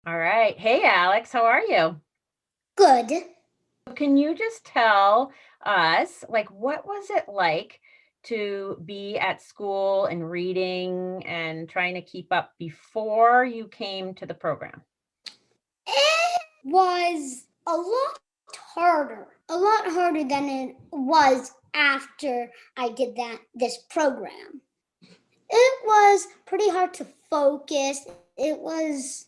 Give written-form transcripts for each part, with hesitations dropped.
All right. Hey, Alex, how are you? Good. Can you just tell us, what was it like to be at school and reading and trying to keep up before you came to the program? It was a lot harder than it was after I did this program. It was pretty hard to focus. It was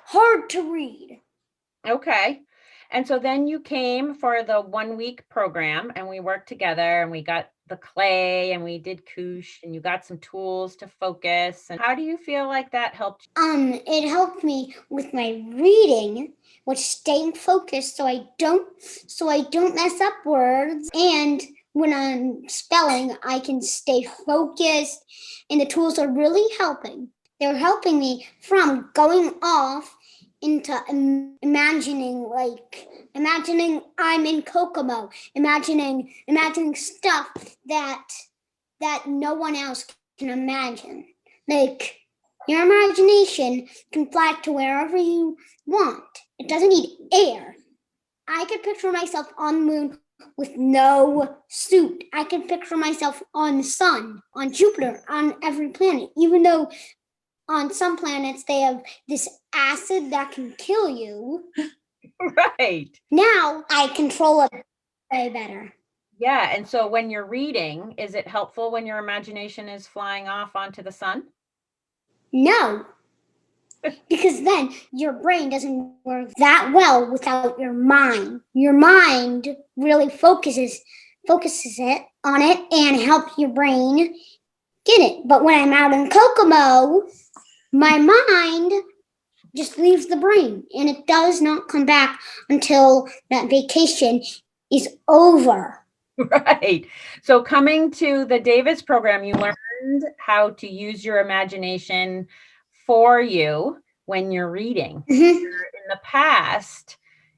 hard to read. Okay. And so then you came for the 1 week program and we worked together and we got the clay and we did couche and you got some tools to focus. And how do you feel like that helped? It helped me with my reading, with staying focused so I don't mess up words. And when I'm spelling, I can stay focused, and the tools are really helping. They're helping me from going off into imagining I'm in Kokomo, imagining stuff that no one else can imagine. Like, your imagination can fly to wherever you want. It doesn't need air. I could picture myself on the moon with no suit. I could picture myself on the sun, on Jupiter, on every planet, even though on some planets they have this acid that can kill you. Right. Now I control it way better. Yeah. And so when you're reading, is it helpful when your imagination is flying off onto the sun? No, because then your brain doesn't work that well without your mind. Your mind really focuses it on it and helps your brain get it. But when I'm out in Kokomo, my mind just leaves the brain and it does not come back until that vacation is over. Right. So coming to the Davis program, you learned how to use your imagination for you when you're reading. Mhm. In the past,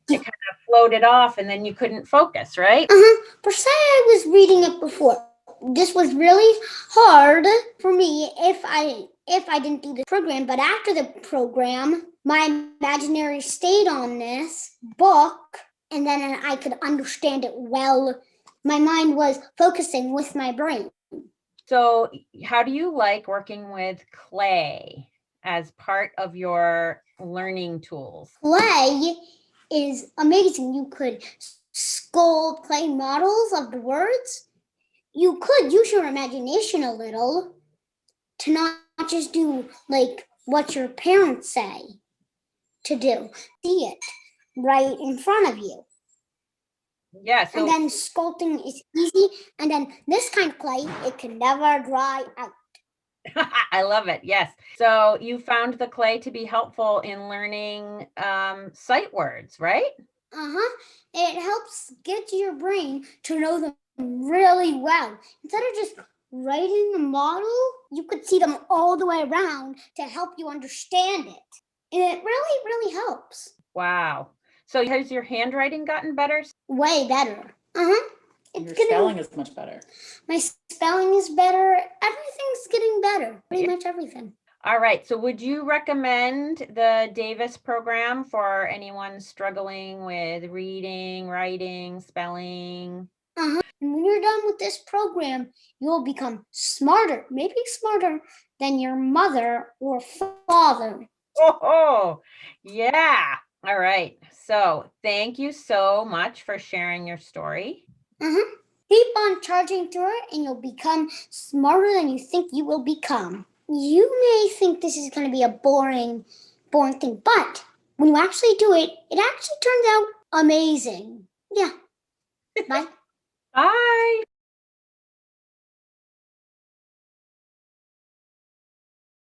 it kind of floated off and then you couldn't focus, right? Per se, I was reading it before. This was really hard for me if I didn't do the program. But after the program, my imaginary stayed on this book, and then I could understand it well. My mind was focusing with my brain. So, how do you like working with clay as part of your learning tools? Clay is amazing. You could sculpt clay models of the words. You could use your imagination a little to not just do like what your parents say to do. See it right in front of you. Yeah, And so then sculpting is easy. And then this kind of clay, it can never dry out. I love it. Yes. So, you found the clay to be helpful in learning sight words, right? It helps get your brain to know them really well. Instead of just writing a model, you could see them all the way around to help you understand it. And it really, really helps. Wow. So, has your handwriting gotten better? Way better. Your spelling is much better. My spelling is better. Everything's getting better. Pretty much everything. All right. So, would you recommend the Davis program for anyone struggling with reading, writing, spelling? And when you're done with this program, you'll become smarter, maybe smarter than your mother or father. Oh, yeah. All right. So, thank you so much for sharing your story. Keep on charging through it, and you'll become smarter than you think you will become. You may think this is going to be a boring thing, but when you actually do it, it actually turns out amazing. Yeah. Bye. Bye.